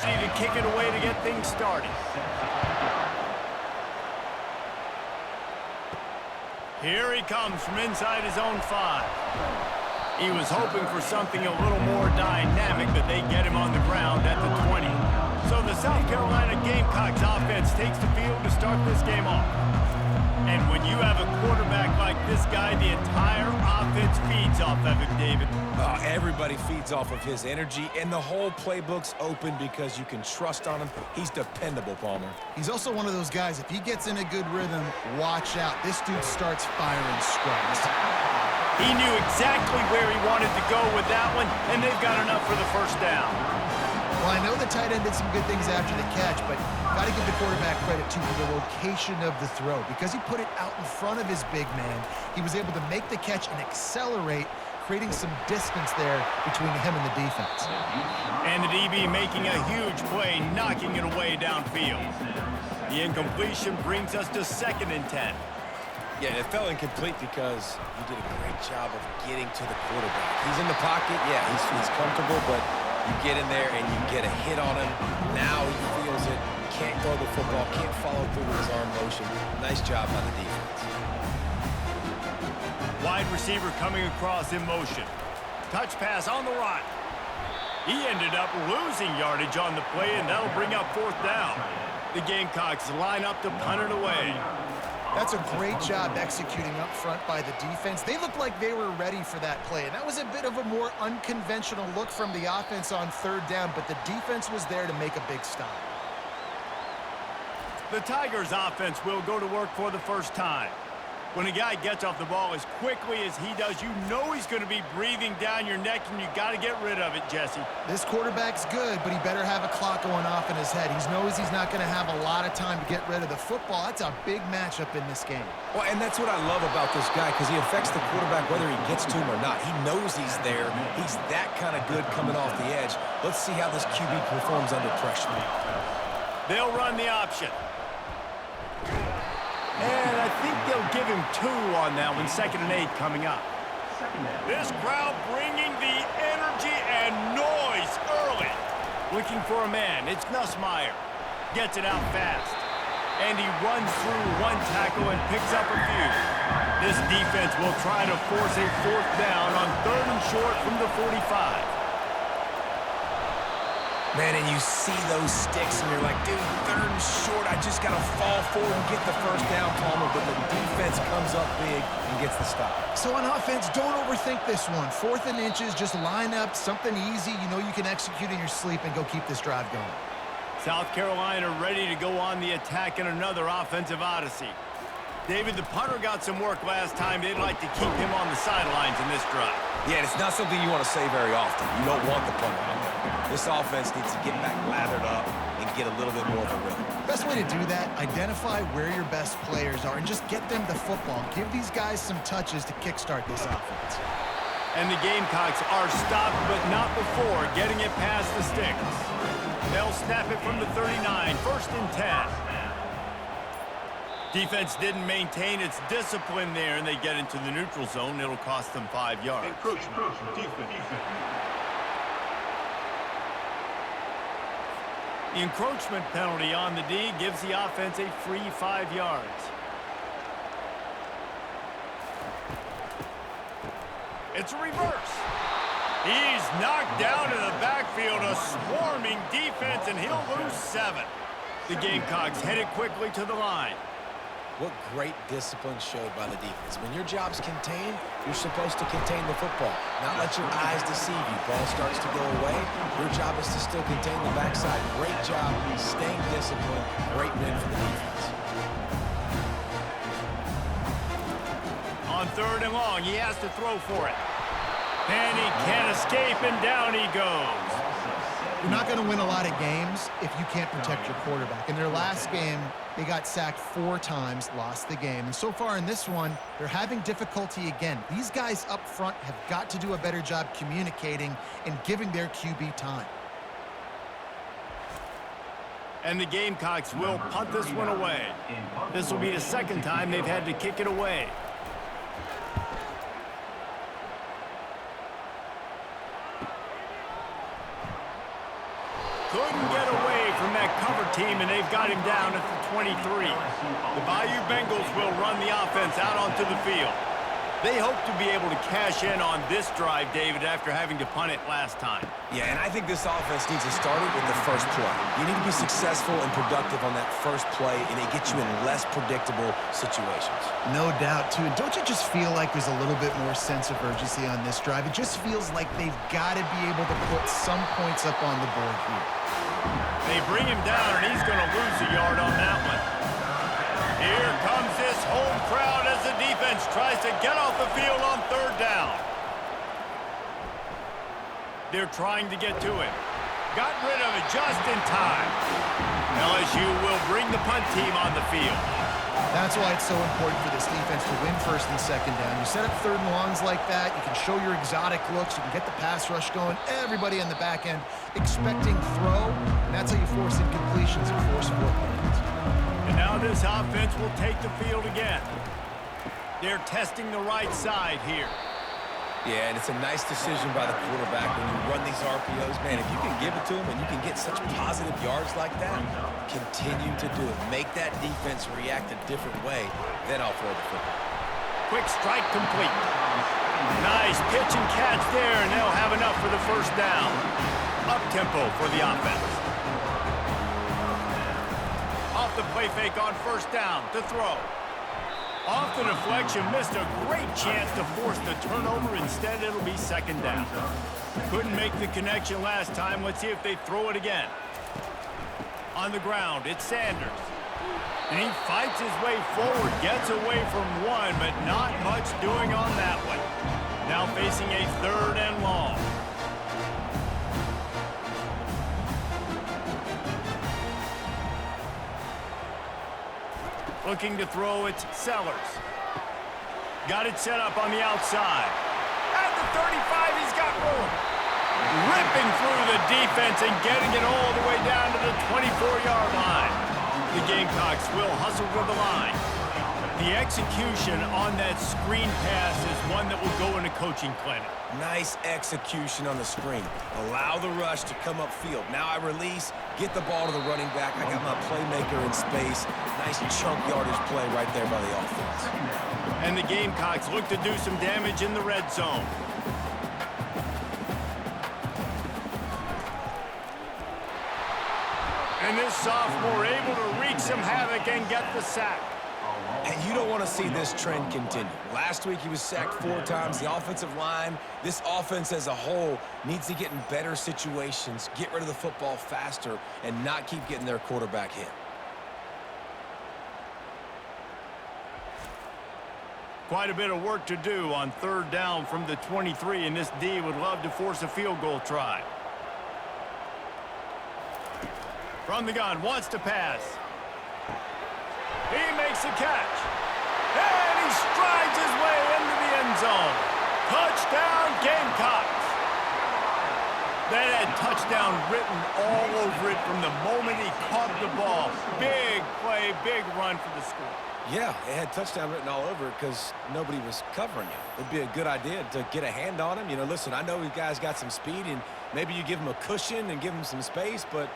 To kick it away to get things started. Here he comes from inside his own 5. He was hoping for something a little more dynamic, but they get him on the ground at the 20. So the South Carolina Gamecocks offense takes the field to start this game off. And when you have a quarterback like this guy, the entire offense feeds off of him, David. Everybody feeds off of his energy, and the whole playbook's open because you can trust on him. He's dependable, Palmer. He's also one of those guys, if he gets in a good rhythm, watch out. This dude starts firing strikes. He knew exactly where he wanted to go with that one, and they've got enough for the first down. Well, I know the tight end did some good things after the catch, but got to give the quarterback credit, too, for the location of the throw. Because he put it out in front of his big man, he was able to make the catch and accelerate, creating some distance there between him and the defense. And the DB making a huge play, knocking it away downfield. The incompletion brings us to 2nd and 10. Yeah, it fell incomplete because he did a great job of getting to the quarterback. He's in the pocket, yeah, he's comfortable, but you get in there and you get a hit on him. Now he feels it, can't throw the football, can't follow through with his arm motion. Nice job by the defense. Wide receiver coming across in motion. Touch pass on the right. He ended up losing yardage on the play, and that'll bring up 4th down. The Gamecocks line up to punt it away. That's a great job executing up front by the defense. They looked like they were ready for that play, and that was a bit of a more unconventional look from the offense on 3rd down, but the defense was there to make a big stop. The Tigers' offense will go to work for the first time. When a guy gets off the ball as quickly as he does, you know he's going to be breathing down your neck, and you got to get rid of it, Jesse. This quarterback's good, but he better have a clock going off in his head. He knows he's not going to have a lot of time to get rid of the football. That's a big matchup in this game. Well, and that's what I love about this guy, because he affects the quarterback whether he gets to him or not. He knows he's there. He's that kind of good coming off the edge. Let's see how this QB performs under pressure. They'll run the option. And I think they'll give him 2 on that one. 2nd and 8 coming up. This crowd bringing the energy and noise early. Looking for a man. It's Nussmeier. Gets it out fast. And he runs through 1 tackle and picks up a few. This defense will try to force a 4th down on 3rd and short from the 45. Man, and you see those sticks, and you're like, dude, 3rd and short, I just got to fall forward and get the first down, Palmer, but the defense comes up big and gets the stop. So on offense, don't overthink this one. 4th and inches, just line up, something easy you know you can execute in your sleep and go keep this drive going. South Carolina ready to go on the attack in another offensive odyssey. David, the punter got some work last time. They'd like to keep him on the sidelines in this drive. Yeah, it's not something you want to say very often. You don't want the punter on there. This offense needs to get back lathered up and get a little bit more of a rhythm. Best way to do that, identify where your best players are and just get them the football. Give these guys some touches to kickstart this offense. And the Gamecocks are stopped, but not before getting it past the sticks. They'll snap it from the 39, 1st and 10. Defense didn't maintain its discipline there, and they get into the neutral zone. It'll cost them 5 yards. Encroachment, defense. The encroachment penalty on the D gives the offense a free 5 yards. It's a reverse. He's knocked down in the backfield, a swarming defense, and he'll lose 7. The Gamecocks headed quickly to the line. What great discipline showed by the defense. When your job's contained, you're supposed to contain the football, not let your eyes deceive you. Ball starts to go away. Your job is to still contain the backside. Great job staying disciplined. Great win for the defense. On 3rd and long, he has to throw for it. And he can't escape, and down he goes. You're not going to win a lot of games if you can't protect your quarterback. In their last game, they got sacked 4 times, lost the game. And so far in this one, they're having difficulty again. These guys up front have got to do a better job communicating and giving their QB time. And the Gamecocks will punt this one away. This will be the 2nd time they've had to kick it away. Good couldn't get away from that cover team, and they've got him down at the 23. The Bayou Bengals will run the offense out onto the field. They hope to be able to cash in on this drive, David, after having to punt it last time. Yeah, and I think this offense needs to start it with the first play. You need to be successful and productive on that first play, and it gets you in less predictable situations. No doubt, too. Don't you just feel like there's a little bit more sense of urgency on this drive? It just feels like they've got to be able to put some points up on the board here. They bring him down, and he's going to lose a yard on that one. Here comes this home crowd as the defense tries to get off the field on third down. They're trying to get to him. Got rid of it just in time. LSU will bring the punt team on the field. That's why it's so important for this defense to win first and second down. You set up third and longs like that, you can show your exotic looks, you can get the pass rush going, everybody on the back end expecting throw, and that's how you force incompletions and force fourth downs. And now this offense will take the field again. They're testing the right side here. Yeah, and it's a nice decision by the quarterback when you run these RPOs. Man, if you can give it to him and you can get such positive yards like that, continue to do it. Make that defense react a different way, then I'll throw the football. Quick strike complete. Nice pitch and catch there, and they'll have enough for the first down. Up-tempo for the offense. Off the play fake on first down to throw. Off the deflection, missed a great chance to force the turnover. Instead, it'll be second down. Couldn't make the connection last time. Let's see if they throw it again. On the ground, it's Sanders. And he fights his way forward, gets away from one, but not much doing on that one. Now facing a third and long. Looking to throw, it's Sellers. Got it set up on the outside. At the 35, he's got room. Ripping through the defense and getting it all the way down to the 24-yard line. The Gamecocks will hustle to the line. The execution on that screen pass is one that will go in a coaching clinic. Nice execution on the screen. Allow the rush to come upfield. Now I release, get the ball to the running back. I got my playmaker in space. Nice chunk yardage play right there by the offense. And the Gamecocks look to do some damage in the red zone. And this sophomore able to wreak some havoc and get the sack. And you don't want to see this trend continue. Last week, he was sacked 4 times. The offensive line, this offense as a whole, needs to get in better situations, get rid of the football faster, and not keep getting their quarterback hit. Quite a bit of work to do on third down from the 23, and this D would love to force a field goal try. From the gun, wants to pass. He makes a catch. And he strides his way into the end zone. Touchdown, Gamecocks. That had touchdown written all over it from the moment he caught the ball. Big play, big run for the score. Yeah, it had touchdown written all over it because nobody was covering him. It'd be a good idea to get a hand on him. You know, listen, I know you guys got some speed, and maybe you give him a cushion and give him some space, but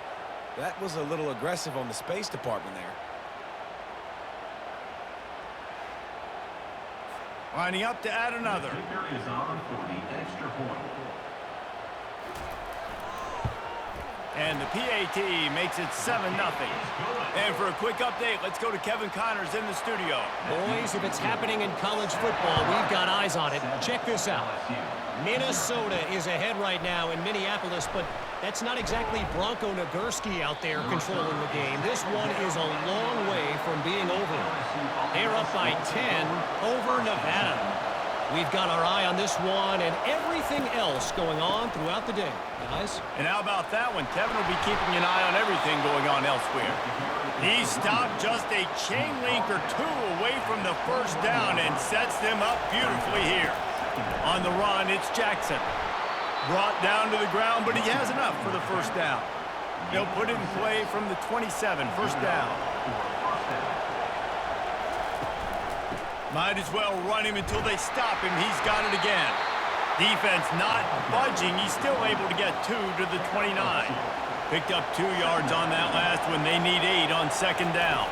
that was a little aggressive on the space department there. Lining up to add another. And the PAT makes it 7-0. And for a quick update, let's go to Kevin Connors in the studio. Boys, if it's happening in college football, we've got eyes on it. Check this out. Minnesota is ahead right now in Minneapolis, but that's not exactly Bronco Nagurski out there controlling the game. This one is a long way from being over. They're up by 10 over Nevada. We've got our eye on this one and everything else going on throughout the day. Guys? And how about that one? Kevin will be keeping an eye on everything going on elsewhere. He stopped just a chain link or two away from the first down and sets them up beautifully here. On the run, it's Jackson. Brought down to the ground, but he has enough for the first down. They'll put it in play from the 27, first down. Might as well run him until they stop him. He's got it again. Defense not budging. He's still able to get 2 to the 29. Picked up 2 yards on that last one. They need 8 on second down.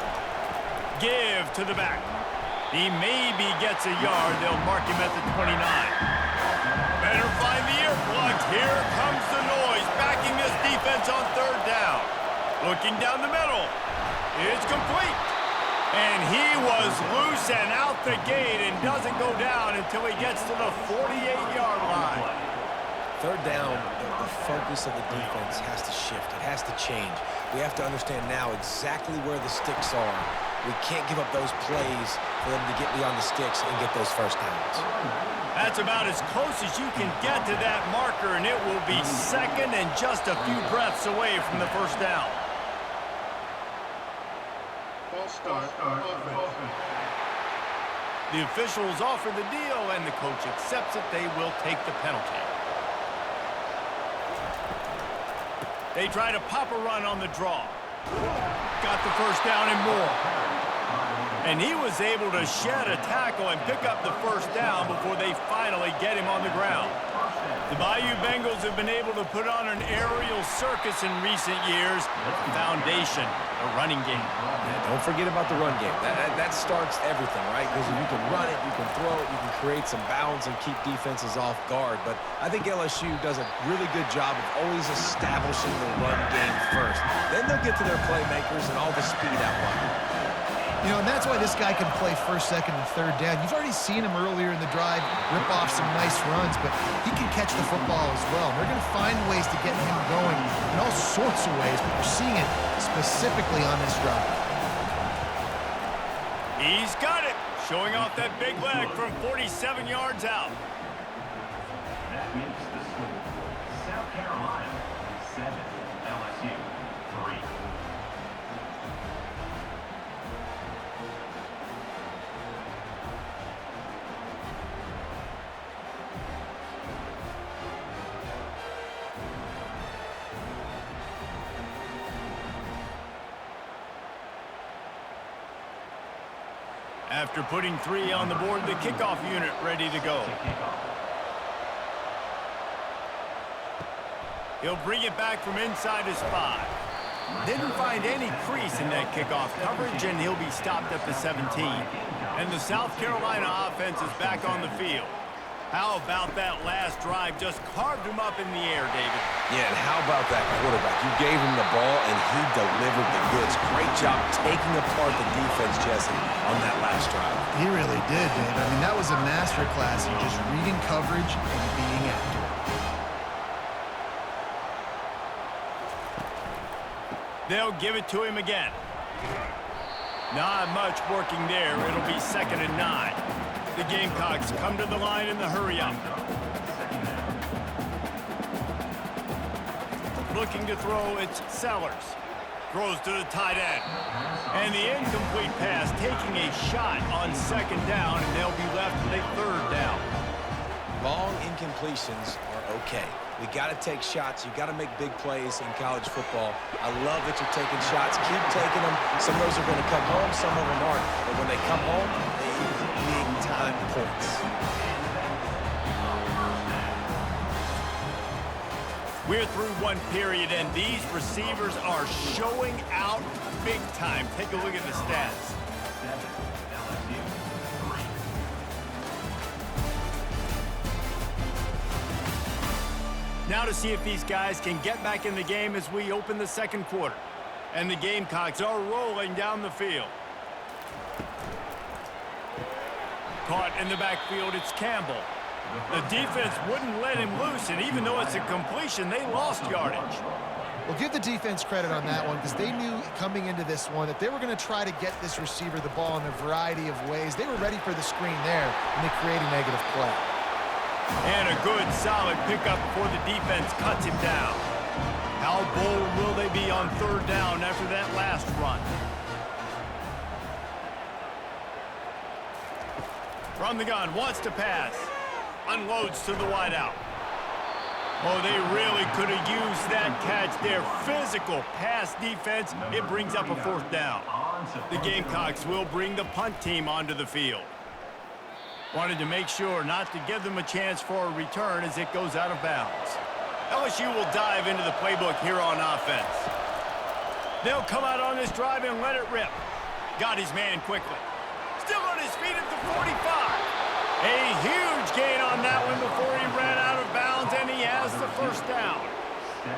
Give to the back. He maybe gets a yard. They'll mark him at the 29. Better find the earplugs. Here comes the noise, backing this defense on third down. Looking down the middle. It's complete. And he was loose and out the gate and doesn't go down until he gets to the 48-yard line. Third down, the focus of the defense has to shift. It has to change. We have to understand now exactly where the sticks are. We can't give up those plays for them to get beyond the sticks and get those first downs. That's about as close as you can get to that marker, and it will be second and just a few breaths away from the first down. The officials offer the deal, and the coach accepts it. They will take the penalty. They try to pop a run on the draw. Got the first down and more. And he was able to shed a tackle and pick up the first down before they finally get him on the ground. The Bayou Bengals have been able to put on an aerial circus in recent years. The foundation, the running game. Yeah, don't forget about the run game. That starts everything, right? Because if you can run it, you can throw it, you can create some bounds and keep defenses off guard. But I think LSU does a really good job of always establishing the run game first. Then they'll get to their playmakers and all the speed out wide. You know, and that's why this guy can play first, second, and third down. You've already seen him earlier in the drive rip off some nice runs, but he can catch the football as well. And they're going to find ways to get him going in all sorts of ways, but you're seeing it specifically on this drive. He's got it, showing off that big leg from 47 yards out. That makes the score South Carolina 7, LSU 3. After putting 3 on the board, the kickoff unit ready to go. He'll bring it back from inside his 5. Didn't find any crease in that kickoff coverage, and he'll be stopped at the 17. And the South Carolina offense is back on the field. How about that last drive? Just carved him up in the air, David. Yeah, and how about that quarterback? You gave him the ball, and he delivered the goods. Great job taking apart the defense, Jesse, on that last drive. He really did, Dave. I mean, that was a masterclass in just reading coverage and being accurate. They'll give it to him again. Not much working there. It'll be 2nd and 9. The Gamecocks come to the line in the hurry-up. Looking to throw, it's Sellers. Throws to the tight end. And the incomplete pass taking a shot on 2nd down, and they'll be left with a 3rd down. Long incompletions are okay. We got to take shots. You got to make big plays in college football. I love that you're taking shots. Keep taking them. Some of those are going to come home. Some of them aren't. But when they come home, they equal big-time points. We're through one period, and these receivers are showing out big time. Take a look at the stats. Now to see if these guys can get back in the game as we open the 2nd quarter. And the Gamecocks are rolling down the field. Caught in the backfield, it's Campbell. The defense wouldn't let him loose, and even though it's a completion, they lost yardage. Well, give the defense credit on that one because they knew coming into this one that they were going to try to get this receiver the ball in a variety of ways. They were ready for the screen there, and they create a negative play. And a good, solid pickup before the defense cuts him down. How bold will they be on 3rd down after that last run? From the gun, wants to pass. Unloads to the wideout. Oh, they really could have used that catch there. Physical pass defense. It brings up a 4th down. The Gamecocks will bring the punt team onto the field. Wanted to make sure not to give them a chance for a return as it goes out of bounds. LSU will dive into the playbook here on offense. They'll come out on this drive and let it rip. Got his man quickly. Still on his feet at the 45. A huge gain on that one before he ran out of bounds, and he has the first down.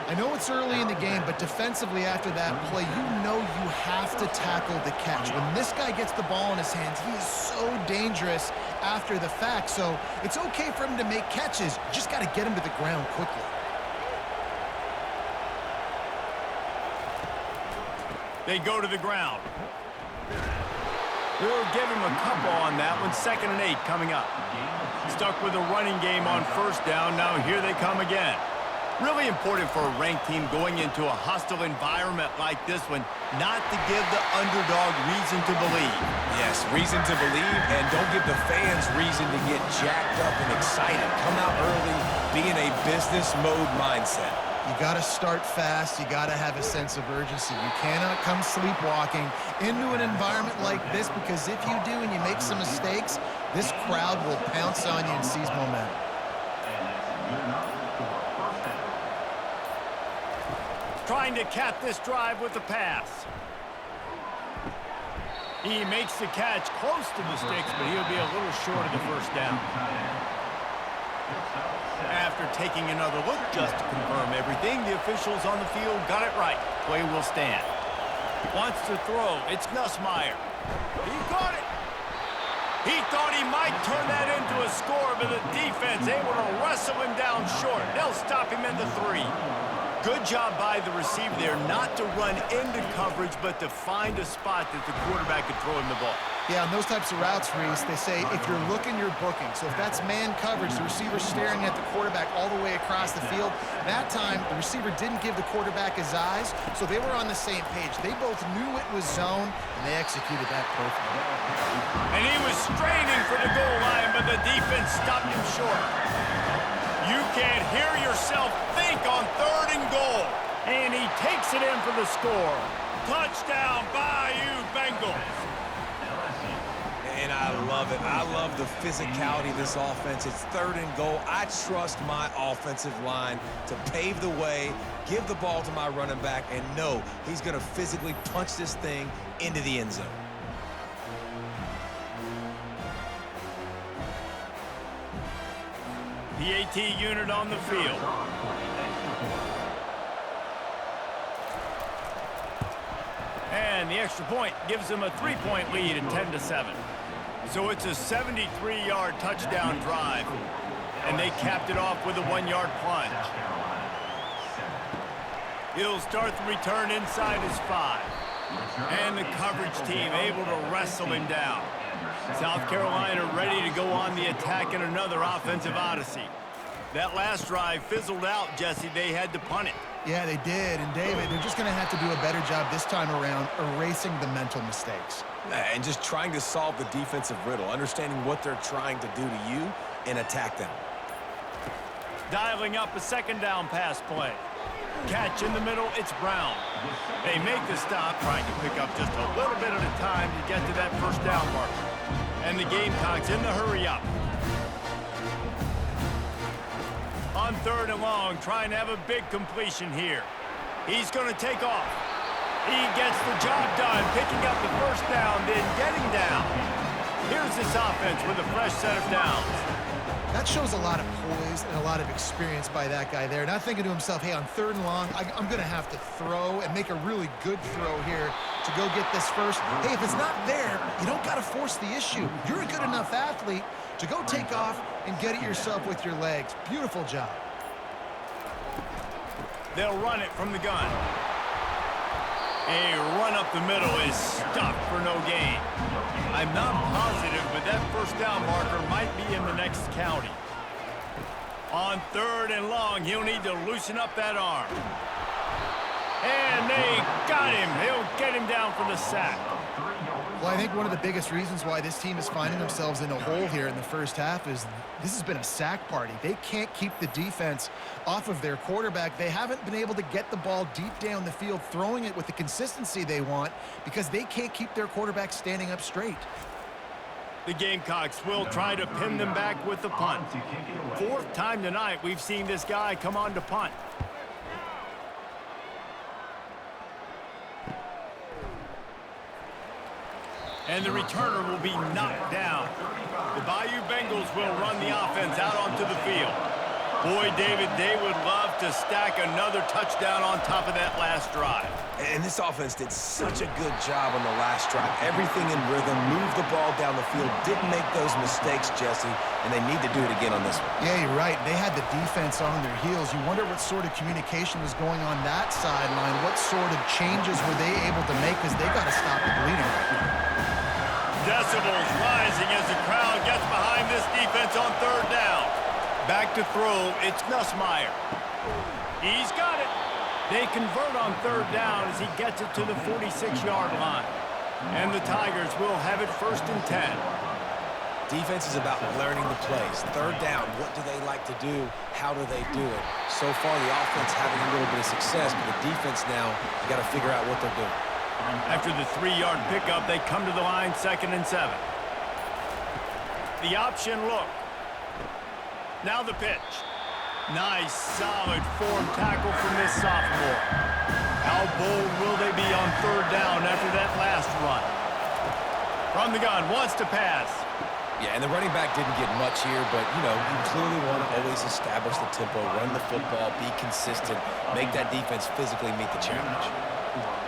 I know it's early in the game, but defensively after that play, you know you have to tackle the catch. When this guy gets the ball in his hands, he is so dangerous after the fact. So it's okay for him to make catches. You just got to get him to the ground quickly. They go to the ground. We'll give him a couple on that one. 2nd and 8 coming up. Stuck with a running game on first down. Now here they come again. Really important for a ranked team going into a hostile environment like this one, not to give the underdog reason to believe. Yes, reason to believe, and don't give the fans reason to get jacked up and excited. Come out early, be in a business mode mindset. You got to start fast. You got to have a sense of urgency. You cannot come sleepwalking into an environment like this, because if you do and you make some mistakes, this crowd will pounce on you and seize momentum. Trying to cap this drive with the pass. He makes the catch close to the sticks, but he'll be a little short of the first down. After taking another look just to confirm everything, the officials on the field got it right. Play will stand. Wants to throw. It's Nussmeier. He got it. He thought he might turn that into a score, but the defense able to wrestle him down short. They'll stop him at the 3. Good job by the receiver there not to run into coverage, but to find a spot that the quarterback could throw him the ball. Yeah, on those types of routes, Reese, they say if you're looking, you're booking. So if that's man coverage, the receiver's staring at the quarterback all the way across the field. That time, the receiver didn't give the quarterback his eyes, so they were on the same page. They both knew it was zone, and they executed that perfectly. And he was straining for the goal line, but the defense stopped him short. You can't hear yourself think on 3rd and goal. And he takes it in for the score. Touchdown, Bayou Bengals. And I love it. I love the physicality of this offense. It's 3rd and goal. I trust my offensive line to pave the way, give the ball to my running back, and know he's going to physically punch this thing into the end zone. The AT unit on the field. And the extra point gives them a 3-point lead at 10-7. So it's a 73-yard touchdown drive. And they capped it off with a 1-yard plunge. He'll start the return inside his 5. And the coverage team able to wrestle him down. South Carolina ready to go on the attack in another offensive odyssey. That last drive fizzled out, Jesse. They had to punt it. Yeah, they did. And, David, they're just going to have to do a better job this time around erasing the mental mistakes. And just trying to solve the defensive riddle, understanding what they're trying to do to you and attack them. Dialing up a 2nd down pass play. Catch in the middle, it's Brown. They make the stop, trying to pick up just a little bit at a time to get to that first down marker. And the Gamecocks in the hurry up. On 3rd and long, trying to have a big completion here. He's going to take off. He gets the job done, picking up the first down, then getting down. Here's this offense with a fresh set of downs. That shows a lot of poise and a lot of experience by that guy there. Not thinking to himself, hey, on 3rd and long, I'm going to have to throw and make a really good throw here to go get this first. Hey, if it's not there, you don't got to force the issue. You're a good enough athlete to go take off and get it yourself with your legs. Beautiful job. They'll run it from the gun. A run up the middle is stuffed for no gain. I'm not positive, but that first down marker might be in the next county. On 3rd and long, he'll need to loosen up that arm. And they got him. He'll get him down for the sack. Well, I think one of the biggest reasons why this team is finding themselves in a hole here in the first half is this has been a sack party. They can't keep the defense off of their quarterback. They haven't been able to get the ball deep down the field, throwing it with the consistency they want because they can't keep their quarterback standing up straight. The Gamecocks will try to pin them back with the punt. To kick it away. Fourth time tonight we've seen this guy come on to punt. And the returner will be knocked down. The Bayou Bengals will run the offense out onto the field. Boy, David, they would love to stack another touchdown on top of that last drive. And this offense did such a good job on the last drive. Everything in rhythm, moved the ball down the field, didn't make those mistakes, Jesse, and they need to do it again on this one. Yeah, you're right. They had the defense on their heels. You wonder what sort of communication was going on that sideline. What sort of changes were they able to make, because they got to stop the bleeding right now. Decibels rising as the crowd gets behind this defense on third down. Back to throw, it's Nussmeier. He's got it. They convert on third down as he gets it to the 46-yard line. And the Tigers will have it 1st and 10. Defense is about learning the plays. Third down, what do they like to do? How do they do it? So far, the offense having a little bit of success, but the defense now, you got to figure out what they're doing. After the 3-yard pickup, they come to the line 2nd and 7. The option look. Now the pitch. Nice, solid form tackle from this sophomore. How bold will they be on third down after that last run? From the gun, wants to pass. Yeah, and the running back didn't get much here, but, you know, you clearly want to always establish the tempo, run the football, be consistent, make that defense physically meet the challenge.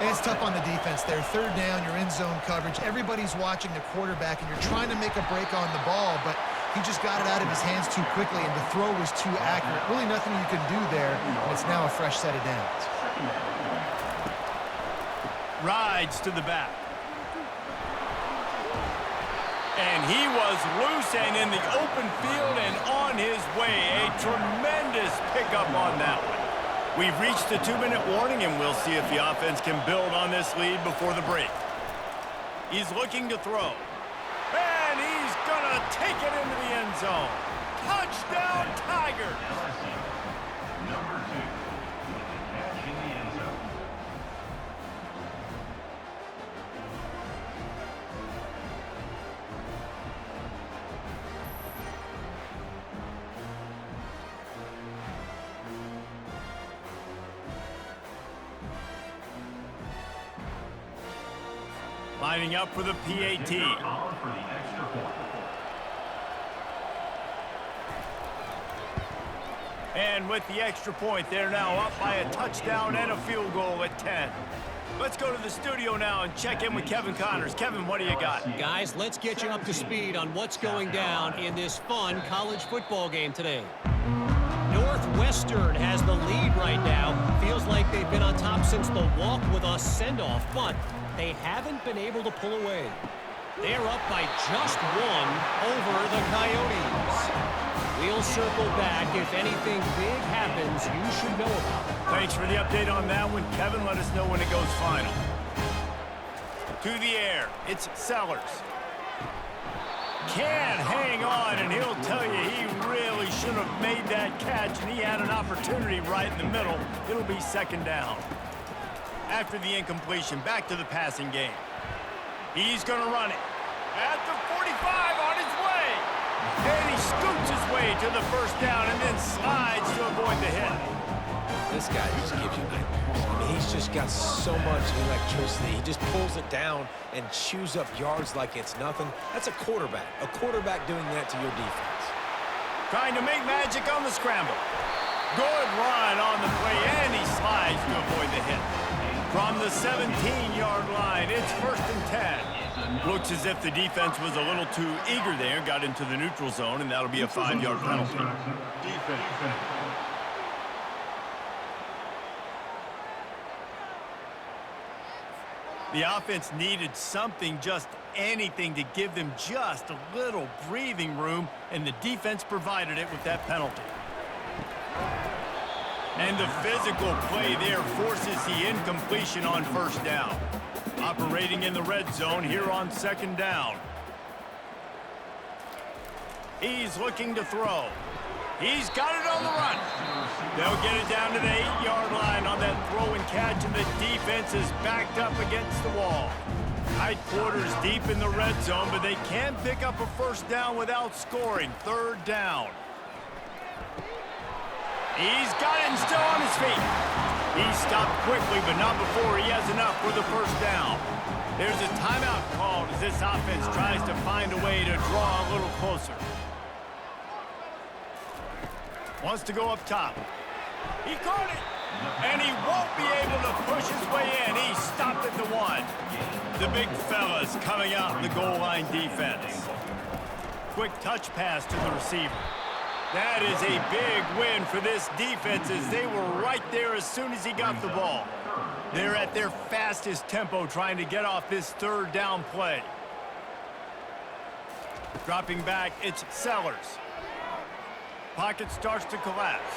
And it's tough on the defense there. Third down, you're in zone coverage. Everybody's watching the quarterback, and you're trying to make a break on the ball, but he just got it out of his hands too quickly, and the throw was too accurate. Really nothing you can do there, and it's now a fresh set of downs. Rides to the back. And he was loose and in the open field and on his way. A tremendous pickup on that one. We've reached the 2-minute warning, and we'll see if the offense can build on this lead before the break. He's looking to throw. And he's going to take it into the end zone. Touchdown, Tigers! Number 2. Catch in the end zone. Lining up for the PAT. On for the extra point. And with the extra point, they're now up by a touchdown and a field goal at 10. Let's go to the studio now and check in with Kevin Connors. Kevin, what do you got? Guys, let's get you up to speed on what's going down in this fun college football game today. Northwestern has the lead right now. Feels like they've been on top since the walk with us send-off, but they haven't been able to pull away. They're up by just one over the Coyotes. We'll circle back. If anything big happens, you should know about it. Thanks for the update on that one, Kevin. Let us know when it goes final. To the air, it's Sellers. Can't hang on, and he'll tell you he really should have made that catch, and he had an opportunity right in the middle. It'll be 2nd down. After the incompletion, back to the passing game. He's going to run it. At the 45 on his way. And he scoots his way to the 1st down and then slides to avoid the hit. This guy just gives you nightmares. I mean, he's just got so much electricity. He just pulls it down and chews up yards like it's nothing. That's a quarterback. A quarterback doing that to your defense. Trying to make magic on the scramble. Good run on the play, and he slides to avoid the hit. From the 17-yard line, it's 1st and 10. Looks as if the defense was a little too eager there, got into the neutral zone, and that'll be a 5-yard penalty. The offense needed something, just anything, to give them just a little breathing room, and the defense provided it with that penalty. And the physical play there forces the incompletion on 1st down. Operating in the red zone here on 2nd down. He's looking to throw. He's got it on the run. They'll get it down to the 8-yard line on that throw and catch, and the defense is backed up against the wall. Tight quarters deep in the red zone, but they can pick up a first down without scoring. Third down. He's got it and still on his feet. He stopped quickly, but not before he has enough for the first down. There's a timeout called as this offense tries to find a way to draw a little closer. Wants to go up top. He caught it, and he won't be able to push his way in. He stopped at the 1. The big fellas coming out in the goal line defense. Quick touch pass to the receiver. That is a big win for this defense as they were right there as soon as he got the ball. They're at their fastest tempo trying to get off this third down play. Dropping back, it's Sellers. Pocket starts to collapse.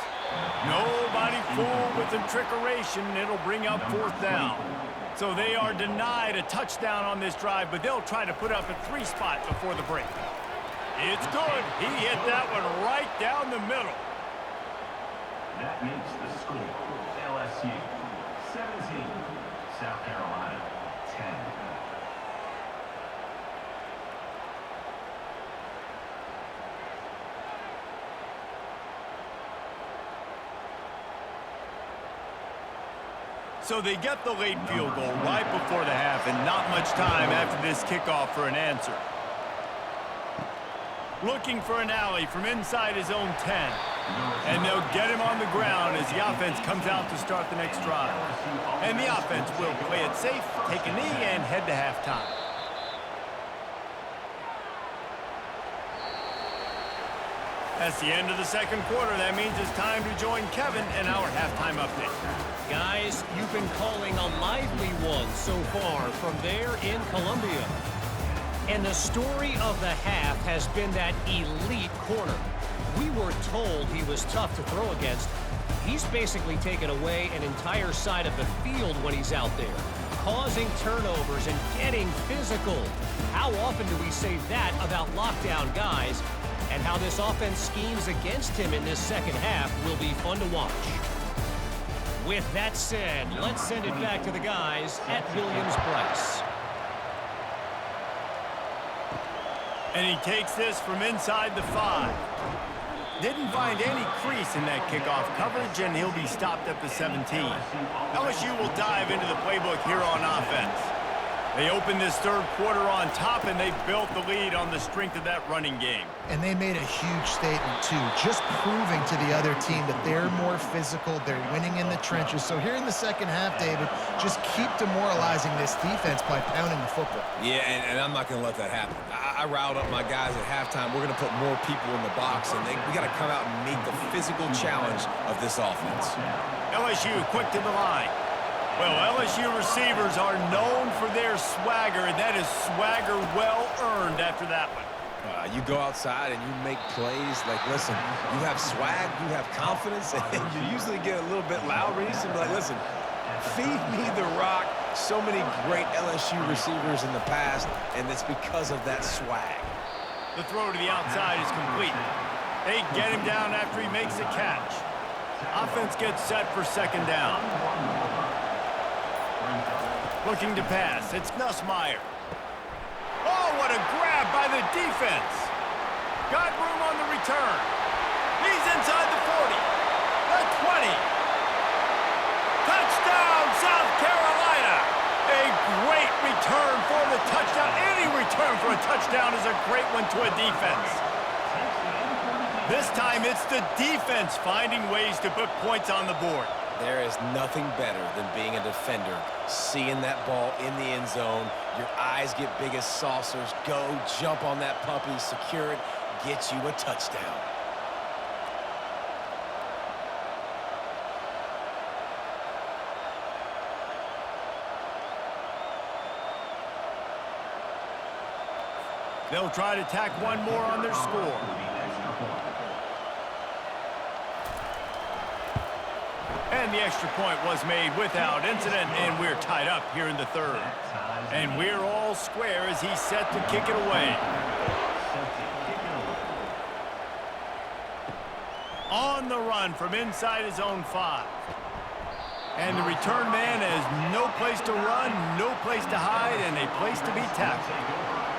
Nobody fooled with the trickeration. It'll bring up fourth down. So they are denied a touchdown on this drive, but they'll try to put up a 3 spot before the break. It's good. He hit that one right down the middle. That makes the score LSU 17, South Carolina 10. So they get the late field goal right before the half and not much time after this kickoff for an answer. Looking for an alley from inside his own 10. And they'll get him on the ground as the offense comes out to start the next drive. And the offense will play it safe, take a knee, and head to halftime. That's the end of the second quarter. That means it's time to join Kevin in our halftime update. Guys, you've been calling a lively one so far from there in Columbia. And the story of the half has been that elite corner. We were told he was tough to throw against. He's basically taken away an entire side of the field when he's out there, causing turnovers and getting physical. How often do we say that about lockdown guys? And how this offense schemes against him in this second half will be fun to watch. With that said, let's send it back to the guys at Williams-Brice. And he takes this from inside the 5. Didn't find any crease in that kickoff coverage, and he'll be stopped at the 17. LSU will dive into the playbook here on offense. They opened this third quarter on top, and they built the lead on the strength of that running game. And they made a huge statement, too, just proving to the other team that they're more physical, they're winning in the trenches. So here in the second half, David, just keep demoralizing this defense by pounding the football. Yeah, and I'm not going to let that happen. I riled up my guys at halftime. We're going to put more people in the box, and we got to come out and meet the physical challenge of this offense. LSU quick to the line. Well, LSU receivers are known for their swagger, and that is swagger well earned after that one. You go outside and you make plays. Like, listen, you have swag, you have confidence, and you usually get a little bit loud. Reason, like, listen, feed me the rock. So many great LSU receivers in the past, and it's because of that swag. The throw to the outside is complete. They get him down after he makes a catch. Offense gets set for second down. Looking to pass, it's Nussmeier. Oh, what a grab by the defense. Got room on the return. He's inside the 40, the 20. Touchdown, South Carolina. A great return for the touchdown. Any return for a touchdown is a great one to a defense. This time it's the defense finding ways to put points on the board. There is nothing better than being a defender, seeing that ball in the end zone, your eyes get big as saucers, go, jump on that puppy, secure it, get you a touchdown. They'll try to tack one more on their score. And the extra point was made without incident, and we're tied up here in the third. And we're all square as he's set to kick it away. On the run from inside his own 5. And the return man has no place to run, no place to hide, and a place to be tackled.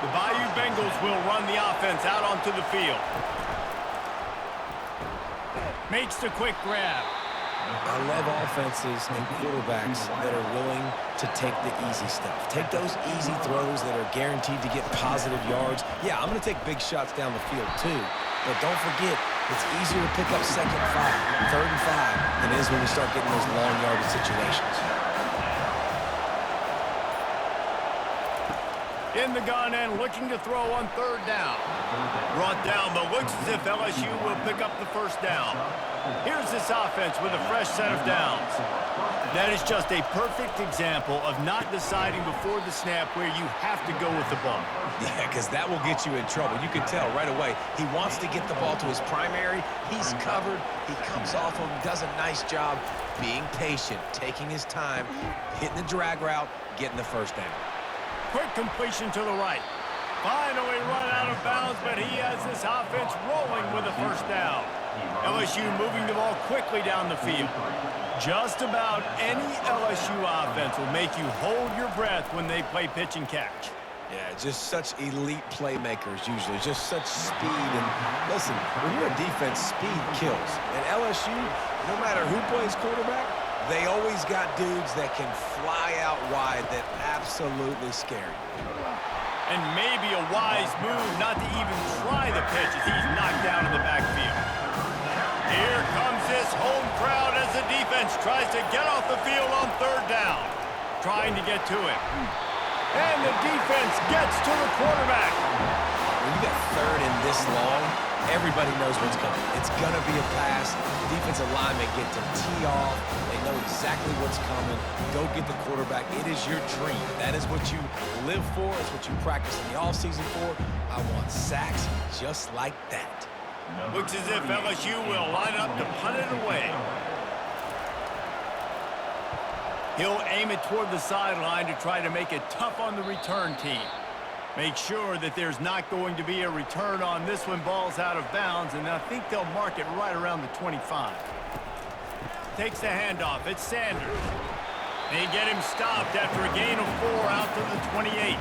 The Bayou Bengals will run the offense out onto the field. Makes the quick grab. I love offenses and quarterbacks that are willing to take the easy stuff. Take those easy throws that are guaranteed to get positive yards. Yeah, I'm going to take big shots down the field too. But don't forget, it's easier to pick up 2nd and 5, 3rd and 5 than it is when we start getting those long yardage situations. In the gun and looking to throw on 3rd down. Brought down, but looks as if LSU will pick up the 1st down. Here's this offense with a fresh set of downs. That is just a perfect example of not deciding before the snap where you have to go with the ball. Yeah, because that will get you in trouble. You can tell right away. He wants to get the ball to his primary. He's covered. He comes off him, does a nice job being patient, taking his time, hitting the drag route, getting the 1st down. Quick completion to the right. Finally run out of bounds, but he has this offense rolling with a 1st down. LSU moving the ball quickly down the field. Just about any LSU offense will make you hold your breath when they play pitch and catch. Yeah, just such elite playmakers usually, just such speed. And listen, when you're a defense, speed kills. And LSU, no matter who plays quarterback, they always got dudes that can fly out wide that absolutely scare you. And maybe a wise move not to even try the pitch as he's knocked down in the backfield. Here comes this home crowd as the defense tries to get off the field on 3rd down. Trying to get to it. And the defense gets to the quarterback. When you get 3rd and this long, everybody knows what's coming. It's going to be a pass. Defensive linemen get to tee off. They know exactly what's coming. Go get the quarterback. It is your dream. That is what you live for. It's what you practice in the offseason for. I want sacks just like that. Looks as if LSU will line up to punt it away. He'll aim it toward the sideline to try to make it tough on the return team. Make sure that there's not going to be a return on this when ball's out of bounds, and I think they'll mark it right around the 25. Takes the handoff. It's Sanders. They get him stopped after a gain of 4 out to the 28.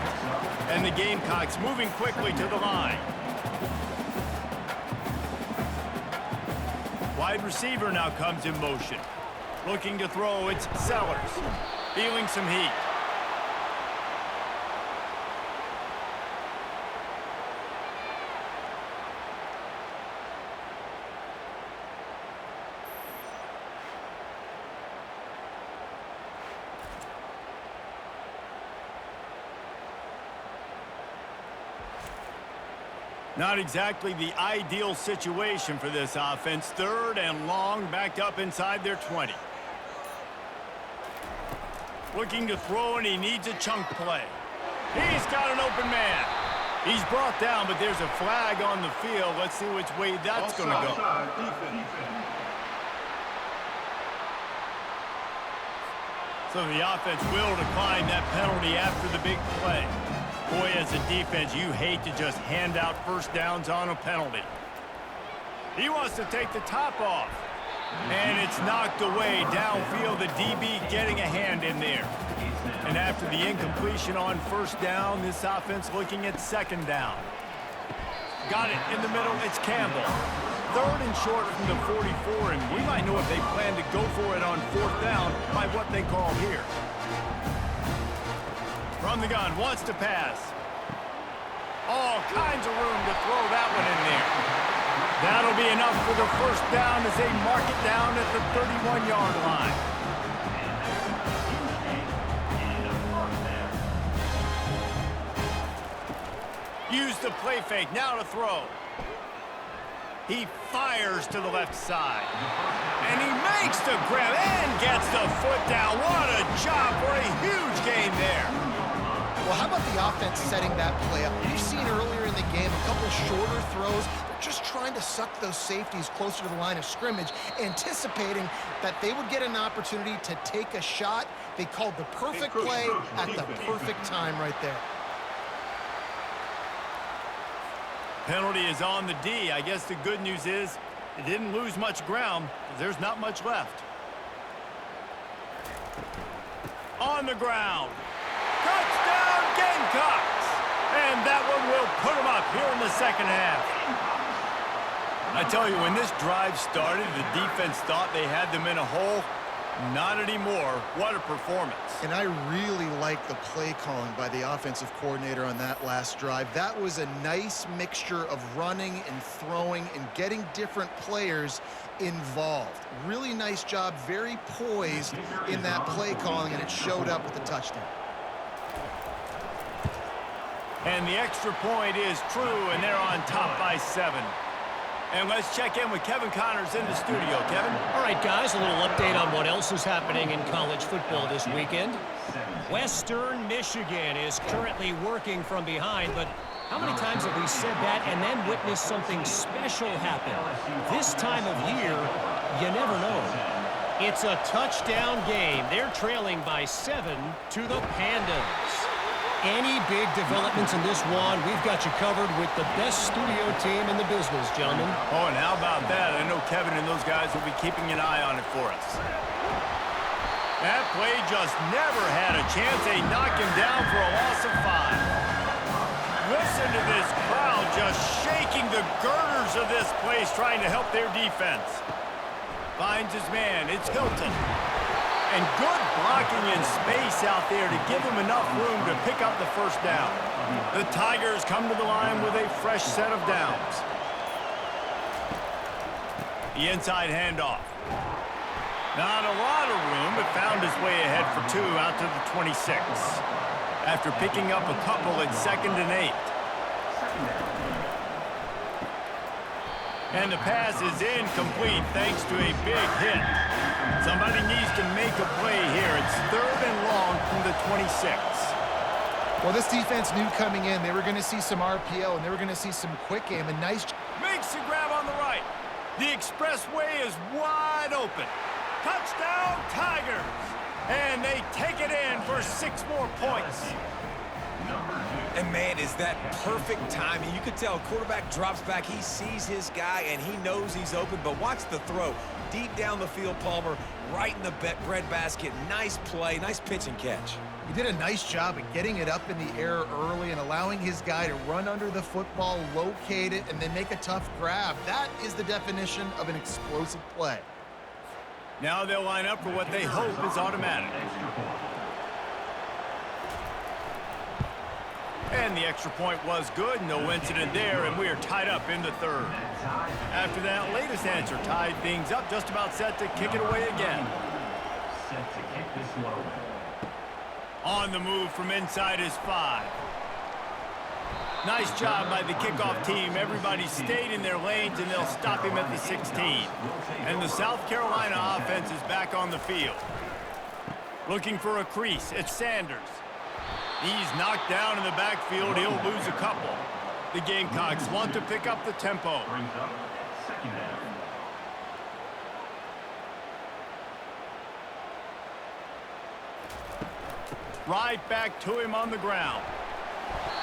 And the Gamecocks moving quickly to the line. Wide receiver now comes in motion. Looking to throw, it's Sellers. Feeling some heat. Not exactly the ideal situation for this offense. 3rd and long, backed up inside their 20. Looking to throw, and he needs a chunk play. He's got an open man. He's brought down, but there's a flag on the field. Let's see which way that's going to go. So the offense will decline that penalty after the big play. Boy, as a defense, you hate to just hand out 1st downs on a penalty. He wants to take the top off. And it's knocked away downfield. The DB getting a hand in there. And after the incompletion on 1st down, this offense looking at 2nd down. Got it in the middle. It's Campbell. 3rd and short from the 44, and we might know if they plan to go for it on 4th down by what they call here. From the gun, wants to pass. All kinds of room to throw that one in there. That'll be enough for the 1st down as they mark it down at the 31-yard line. Use the play fake, now to throw. He fires to the left side. And he makes the grab and gets the foot down. What a job for a huge gain there. Well, how about the offense setting that play up? We've seen earlier in the game a couple shorter throws. They're just trying to suck those safeties closer to the line of scrimmage, anticipating that they would get an opportunity to take a shot. They called the perfect play at the perfect time right there. Penalty is on the D. I guess the good news is it didn't lose much ground. There's not much left. On the ground. Touchdown, Gamecocks! And that one will put them up here in the second half. I tell you, when this drive started, the defense thought they had them in a hole. Not anymore. What a performance. And I really like the play calling by the offensive coordinator on that last drive. That was a nice mixture of running and throwing and getting different players involved. Really nice job, very poised in that play calling, and it showed up with the touchdown. And the extra point is true, and they're on top by 7. And let's check in with Kevin Connors in the studio. Kevin? All right, guys, a little update on what else is happening in college football this weekend. Western Michigan is currently working from behind, but how many times have we said that and then witnessed something special happen? This time of year, you never know. It's a touchdown game. They're trailing by 7 to the Pandas. Any big developments in this one, we've got you covered with the best studio team in the business, gentlemen. Oh, and how about that? I know Kevin and those guys will be keeping an eye on it for us. That play just never had a chance. They knock him down for a loss of 5. Listen to this crowd just shaking the girders of this place, trying to help their defense. Finds his man. It's Hilton. And good blocking in space out there to give him enough room to pick up the first down. The Tigers come to the line with a fresh set of downs. The inside handoff. Not a lot of room, but found his way ahead for 2 out to the 26. After picking up a couple at 2nd and 8. And the pass is incomplete thanks to a big hit. Somebody needs to make a play here. It's 3rd and long from the 26. Well, this defense knew coming in they were going to see some RPO and they were going to see some quick game. A nice... Makes the grab on the right. The expressway is wide open. Touchdown, Tigers. And they take it in for 6 more points. And, man, is that perfect timing. You could tell quarterback drops back. He sees his guy, and he knows he's open. But watch the throw. Deep down the field, Palmer, right in the breadbasket. Nice play, nice pitch and catch. He did a nice job of getting it up in the air early and allowing his guy to run under the football, locate it, and then make a tough grab. That is the definition of an explosive play. Now they'll line up for what they hope is automatic. And the extra point was good. No incident there, and we are tied up in the 3rd. After that latest answer tied things up, just about set to kick it away again. Set to kick this low. On the move from inside is 5. Nice job by the kickoff team. Everybody stayed in their lanes, and they'll stop him at the 16. And the South Carolina offense is back on the field. Looking for a crease. It's Sanders. He's knocked down in the backfield. He'll lose a couple. The Gamecocks want to pick up the tempo. Brings up 2nd down. Right back to him on the ground.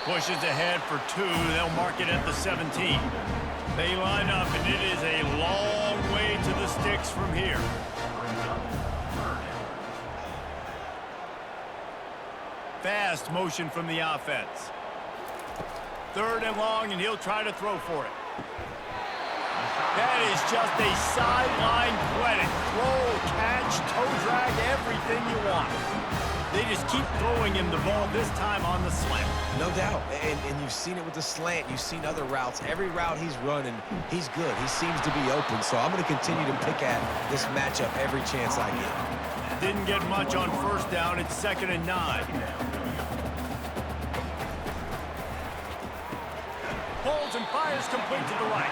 Pushes ahead for 2. They'll mark it at the 17. They line up, and it is a long way to the sticks from here. Fast motion from the offense. 3rd and long, and he'll try to throw for it. That is just a sideline clinic. Throw, catch, toe drag, everything you want. They just keep throwing him the ball, this time on the slant. No doubt. And you've seen it with the slant. You've seen other routes. Every route he's running, he's good. He seems to be open. So I'm going to continue to pick at this matchup every chance I get. Didn't get much on 1st down. It's 2nd and 9. Pulls and fires complete to the right.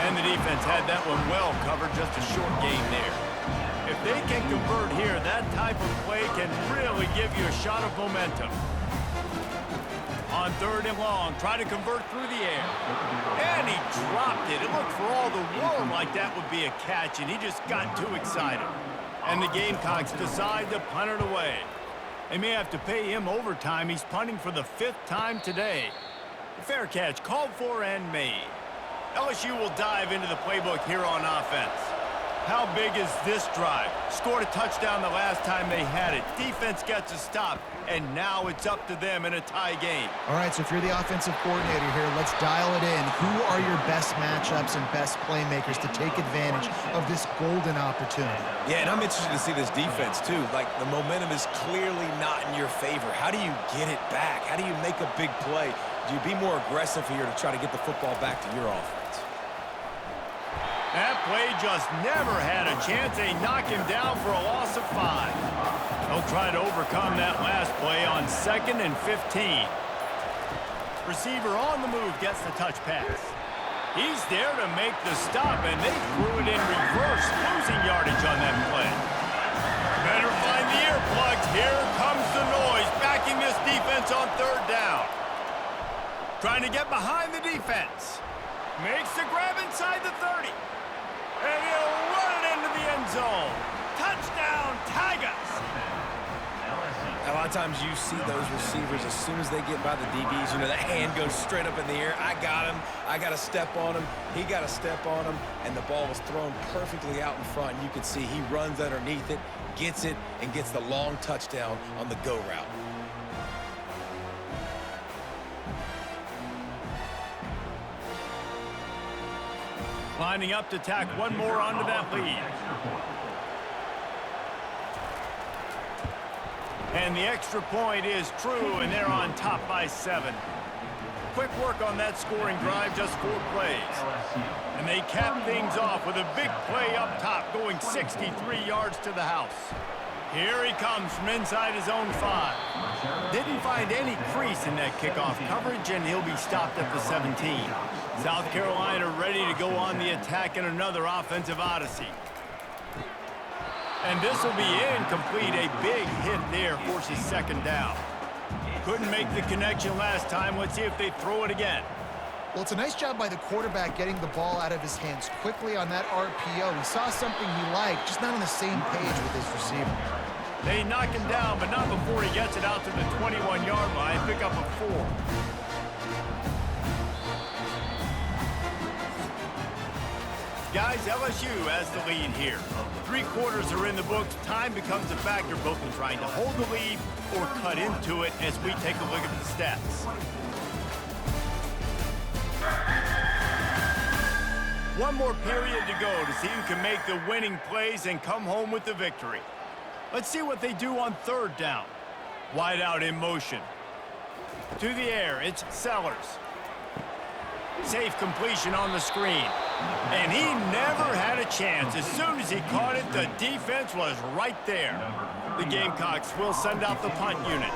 And the defense had that one well covered. Just a short game there. If they can convert here, that type of play can really give you a shot of momentum. On 3rd and long, try to convert through the air. And he dropped it. It looked for all the world like that would be a catch, and he just got too excited. And the Gamecocks decide to punt it away. They may have to pay him overtime. He's punting for the 5th time today. Fair catch called for and made. LSU will dive into the playbook here on offense. How big is this drive? Scored a touchdown the last time they had it. Defense gets a stop, and now it's up to them in a tie game. All right, so if you're the offensive coordinator here, let's dial it in. Who are your best matchups and best playmakers to take advantage of this golden opportunity? Yeah, and I'm interested to see this defense, too. Like, the momentum is clearly not in your favor. How do you get it back? How do you make a big play? Do you be more aggressive here to try to get the football back to your offense? That play just never had a chance. They knock him down for a loss of 5. They'll try to overcome that last play on 2nd and 15. Receiver on the move gets the touch pass. He's there to make the stop, and they threw it in reverse, losing yardage on that play. Better find the earplugs. Here comes the noise, backing this defense on 3rd down. Trying to get behind the defense. Makes the grab inside the 30. And he'll run it into the end zone. Touchdown, Tigers! A lot of times you see those receivers, as soon as they get by the DBs, you know, that hand goes straight up in the air. I got him. I got to step on him. He got to step on him. And the ball was thrown perfectly out in front. And you can see he runs underneath it, gets it, and gets the long touchdown on the go route. Lining up to tack one more onto that lead. And the extra point is true, and they're on top by 7. Quick work on that scoring drive, just 4 plays. And they cap things off with a big play up top, going 63 yards to the house. Here he comes from inside his own 5. Didn't find any crease in that kickoff coverage, and he'll be stopped at the 17. South Carolina ready to go on the attack in another offensive odyssey. And this will be incomplete. A big hit there forces 2nd down. Couldn't make the connection last time. Let's see if they throw it again. Well, it's a nice job by the quarterback getting the ball out of his hands quickly on that RPO. He saw something he liked, just not on the same page with his receiver. They knock him down, but not before he gets it out to the 21-yard line. Pick up a 4. Guys, LSU has the lead here. 3 quarters are in the books. Time becomes a factor both in trying to hold the lead or cut into it as we take a look at the stats. One more period to go to see who can make the winning plays and come home with the victory. Let's see what they do on 3rd down. Wide out in motion. To the air, it's Sellers. Safe completion on the screen. And he never had a chance. As soon as he caught it, the defense was right there. The Gamecocks will send out the punt unit.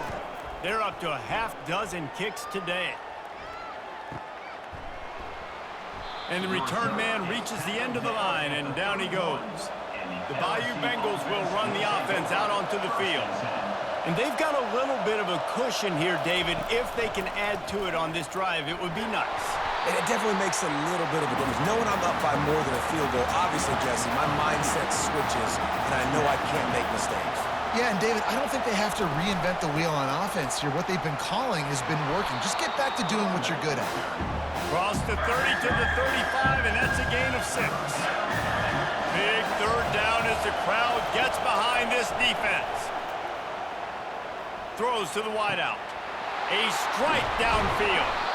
They're up to a half-dozen kicks today. And the return man reaches the end of the line, and down he goes. The Bayou Bengals will run the offense out onto the field. And they've got a little bit of a cushion here, David. If they can add to it on this drive, it would be nice. And it definitely makes a little bit of a difference. Knowing I'm up by more than a field goal, obviously, Jesse, my mindset switches, and I know I can't make mistakes. Yeah, and David, I don't think they have to reinvent the wheel on offense here. What they've been calling has been working. Just get back to doing what you're good at. Cross the 30 to the 35, and that's a gain of 6. Big 3rd down as the crowd gets behind this defense. Throws to the wideout. A strike downfield.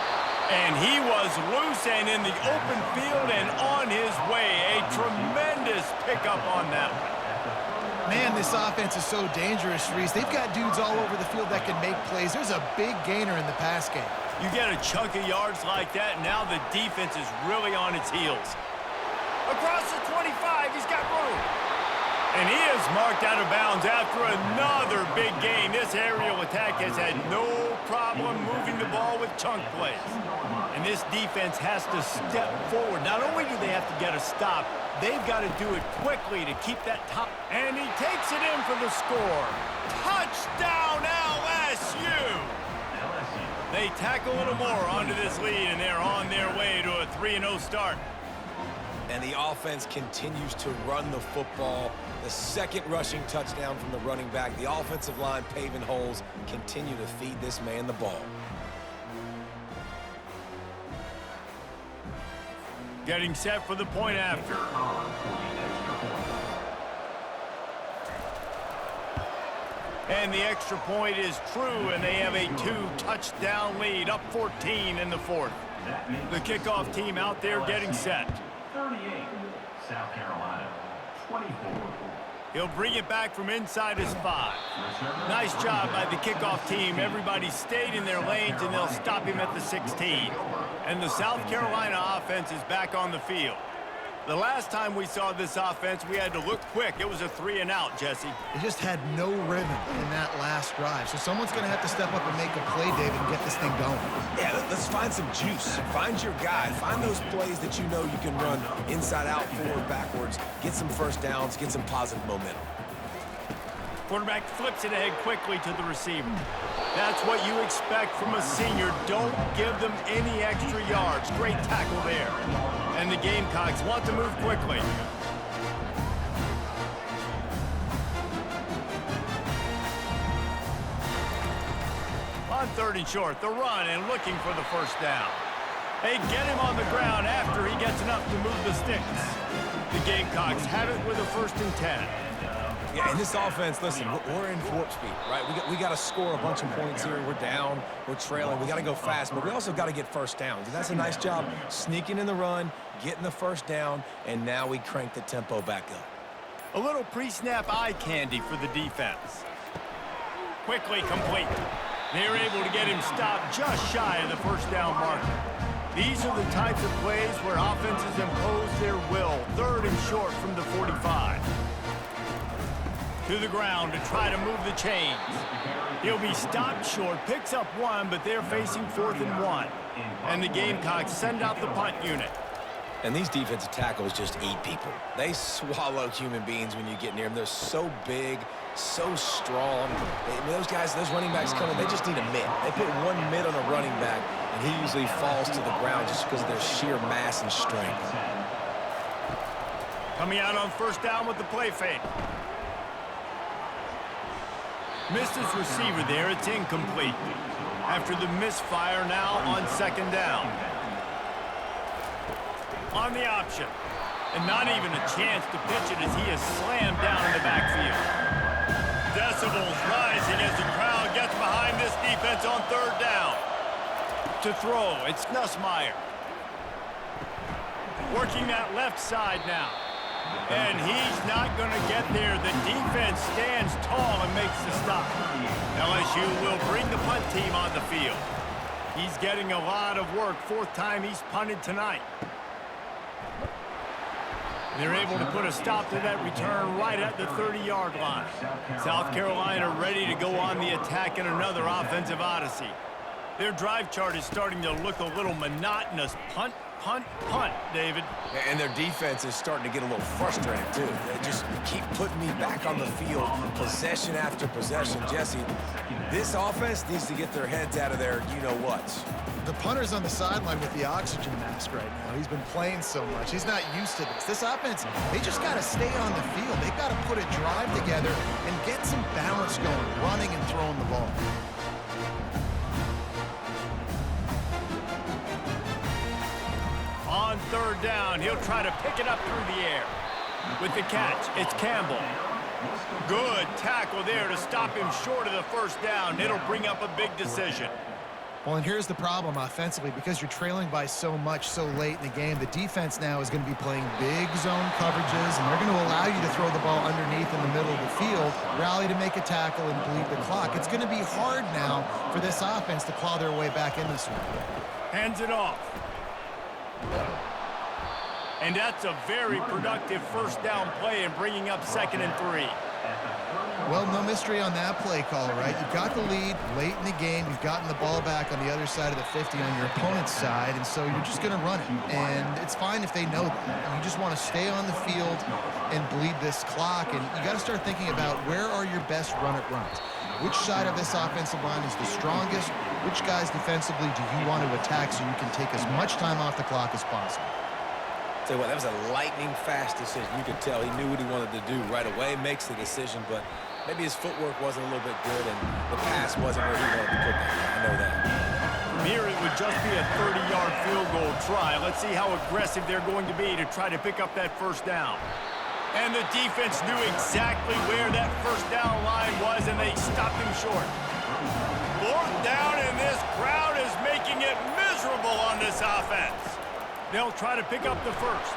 And he was loose and in the open field and on his way. A tremendous pickup on that one. Man, this offense is so dangerous, Reese. They've got dudes all over the field that can make plays. There's a big gainer in the pass game. You get a chunk of yards like that, and now the defense is really on its heels. Across the 25, he's got room. And he is marked out of bounds after another big gain. This aerial attack has had no problem moving the ball with chunk plays. And this defense has to step forward. Not only do they have to get a stop, they've got to do it quickly to keep that top. And he takes it in for the score. Touchdown, LSU! They tack a little more onto this lead, and they're on their way to a 3-0 start. And the offense continues to run the football. The 2nd rushing touchdown from the running back. The offensive line paving holes. Continue to feed this man the ball. Getting set for the point after. And the extra point is true, and they have a 2-touchdown lead, up 14 in the fourth. The kickoff team out there getting set. 38, South Carolina, 24. He'll bring it back from inside his 5. Nice job by the kickoff team. Everybody stayed in their lanes, and they'll stop him at the 16. And the South Carolina offense is back on the field. The last time we saw this offense, we had to look quick. It was a 3-and-out, Jesse. They just had no rhythm in that last drive. So someone's going to have to step up and make a play, David, and get this thing going. Yeah, let's find some juice. Find your guy. Find those plays that you know you can run inside out, forward, backwards. Get some first downs. Get some positive momentum. Quarterback flips it ahead quickly to the receiver. That's what you expect from a senior. Don't give them any extra yards. Great tackle there. And the Gamecocks want to move quickly. On 3rd and short, the run and looking for the first down. They get him on the ground after he gets enough to move the sticks. The Gamecocks have it with a 1st and 10. Yeah, in this offense, listen, we're in warp speed, right? We got to score a bunch of points here. We're down, we're trailing. We got to go fast, but we also got to get first downs. And that's a nice job sneaking in the run, getting the first down, and now we crank the tempo back up. A little pre-snap eye candy for the defense. Quickly complete. They're able to get him stopped just shy of the first down marker. These are the types of plays where offenses impose their will. 3rd and short from the 45. To the ground to try to move the chains. He'll be stopped short, picks up 1, but they're facing 4th and 1. And the Gamecocks send out the punt unit. And these defensive tackles just eat people. They swallow human beings when you get near them. They're so big, so strong. Those guys, those running backs coming, they just need a mid. They put 1 mid on a running back, and he usually falls to the ground just because of their sheer mass and strength. Coming out on 1st down with the play fake. Missed his receiver there. It's incomplete. After the misfire, now on 2nd down. On the option. And not even a chance to pitch it as he is slammed down in the backfield. Decibels rising as the crowd gets behind this defense on 3rd down. To throw, it's Nussmeier. Working that left side now. And he's not going to get there. The defense stands tall and makes the stop. LSU will bring the punt team on the field. He's getting a lot of work. 4th time he's punted tonight. They're able to put a stop to that return right at the 30-yard line. South Carolina ready to go on the attack in another offensive odyssey. Their drive chart is starting to look a little monotonous. Punt, punt, punt, David. And their defense is starting to get a little frustrated, too. They just keep putting me back on the field, possession after possession. Jesse, this offense needs to get their heads out of their you-know-whats. The punter's on the sideline with the oxygen mask right now. He's been playing so much. He's not used to this. This offense, they just got to stay on the field. They've got to put a drive together and get some balance going, running and throwing the ball. On 3rd down, he'll try to pick it up through the air. With the catch, it's Campbell. Good tackle there to stop him short of the first down. It'll bring up a big decision. Well, and here's the problem offensively. Because you're trailing by so much so late in the game, the defense now is going to be playing big zone coverages, and they're going to allow you to throw the ball underneath in the middle of the field, rally to make a tackle, and bleed the clock. It's going to be hard now for this offense to claw their way back in this one. Hands it off. And that's a very productive first down play and bringing up 2nd and 3. Well, no mystery on that play call, right? You've got the lead late in the game. You've gotten the ball back on the other side of the 50 on your opponent's side, and so you're just going to run it. And it's fine if they know that. You just want to stay on the field and bleed this clock, and you got to start thinking about where are your best run-it runs. Which side of this offensive line is the strongest? Which guys defensively do you want to attack so you can take as much time off the clock as possible? Tell you what, that was a lightning-fast decision. You could tell he knew what he wanted to do right away, makes the decision, but maybe his footwork wasn't a little bit good, and the pass wasn't where he wanted to put that. I know that. From here, it would just be a 30-yard field goal try. Let's see how aggressive they're going to be to try to pick up that first down. And the defense knew exactly where that first down line was, and they stopped him short. Fourth down, and this crowd is making it miserable on this offense. They'll try to pick up the first.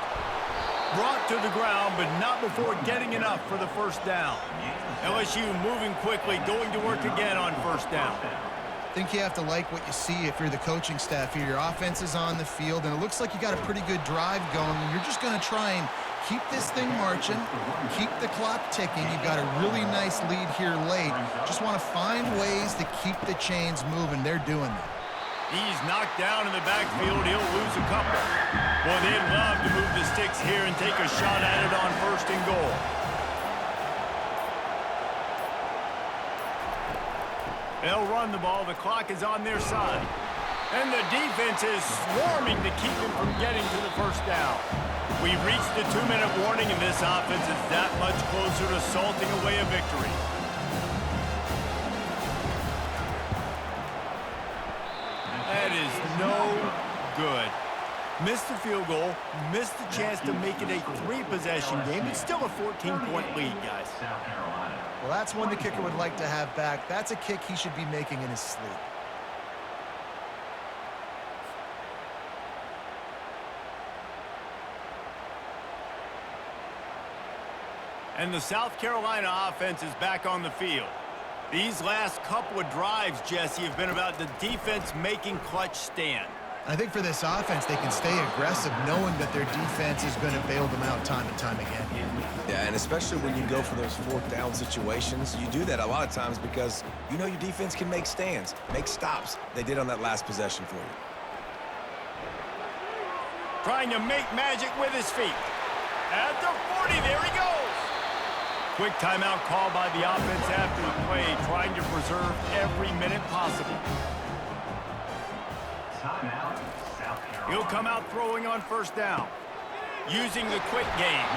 Brought to the ground, but not before getting enough for the first down. LSU moving quickly, going to work again on first down. I think you have to like what you see if you're the coaching staff here. Your offense is on the field, and it looks like you got a pretty good drive going. You're just going to try and keep this thing marching, keep the clock ticking. You've got a really nice lead here late. Just want to find ways to keep the chains moving. They're doing that. He's knocked down in the backfield. He'll lose a couple. Boy, they'd love to move the sticks here and take a shot at it on first and goal. They'll run the ball. The clock is on their side. And the defense is swarming to keep him from getting to the first down. We've reached the 2-minute warning, and this offense is that much closer to salting away a victory. That is no good. Missed the field goal, missed the chance to make it a 3-possession game. It's still a 14-point lead, guys. Well, that's one the kicker would like to have back. That's a kick he should be making in his sleep. And the South Carolina offense is back on the field. These last couple of drives, Jesse, have been about the defense making clutch stand. I think for this offense, they can stay aggressive knowing that their defense is going to bail them out time and time again. Yeah, and especially when you go for those fourth down situations, you do that a lot of times because you know your defense can make stands, make stops. They did on that last possession for you. Trying to make magic with his feet. At the 40, there he goes. Quick timeout call by the offense after the play, trying to preserve every minute possible. Timeout, South Carolina. He'll come out throwing on first down. Using the quick game.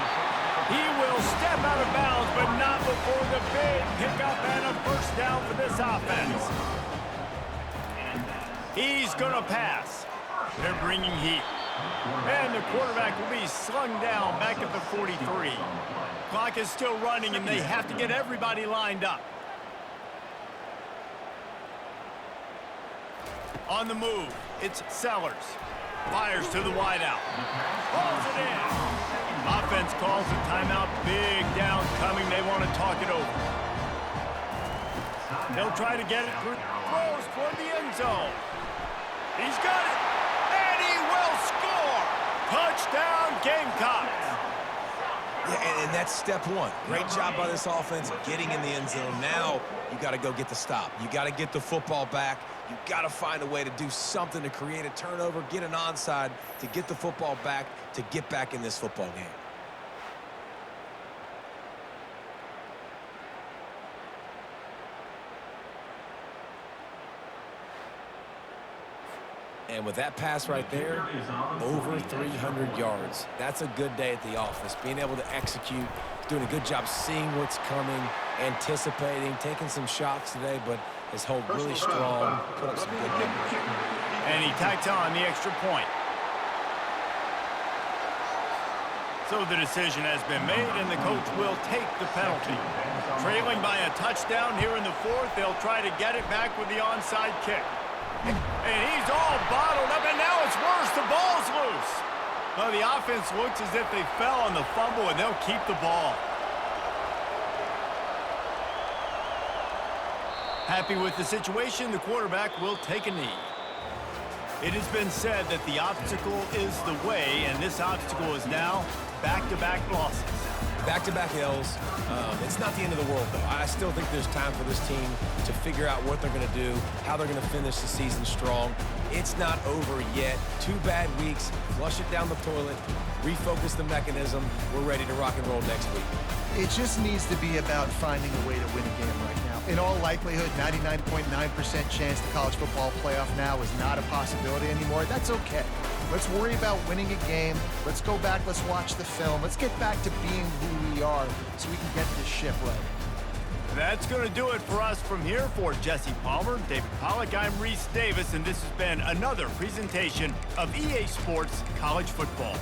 He will step out of bounds, but not before the big pickup and a first down for this offense. He's going to pass. They're bringing heat. And the quarterback will be slung down back at the 43. Clock is still running, and they have to get everybody lined up. On the move, it's Sellers. Fires to the wideout. Pulls it in. Offense calls a timeout. Big down coming. They want to talk it over. They'll try to get it through. Throws toward the end zone. He's got it. And he will score. Touchdown, Gamecocks. Yeah, and that's step one. Great job by this offense getting in the end zone. Now you got to go get the stop. You got to get the football back. You got to find a way to do something to create a turnover, get an onside, to get the football back, to get back in this football game. And with that pass right there, over 300 yards. That's a good day at the office. Being able to execute, doing a good job seeing what's coming, anticipating, taking some shots today, but his hold really strong, put up some good numbers. And he tacks on the extra point. So the decision has been made, and the coach will take the penalty. Trailing by a touchdown here in the fourth, they'll try to get it back with the onside kick. And he's all bottled up, and now it's worse. The ball's loose. Well, the offense looks as if they fell on the fumble, and they'll keep the ball. Happy with the situation, the quarterback will take a knee. It has been said that the obstacle is the way, and this obstacle is now back-to-back losses. Back-to-back L's. It's not the end of the world, though. I still think there's time for this team to figure out what they're going to do, how they're going to finish the season strong. It's not over yet. 2 bad weeks. Flush it down the toilet. Refocus the mechanism. We're ready to rock and roll next week. It just needs to be about finding a way to win a game right now. In all likelihood, 99.9% chance the college football playoff now is not a possibility anymore. That's okay. Let's worry about winning a game. Let's go back. Let's watch the film. Let's get back to being who we are so we can get this ship right. That's going to do it for us from here. For Jesse Palmer, David Pollack, I'm Reese Davis, and this has been another presentation of EA Sports College Football.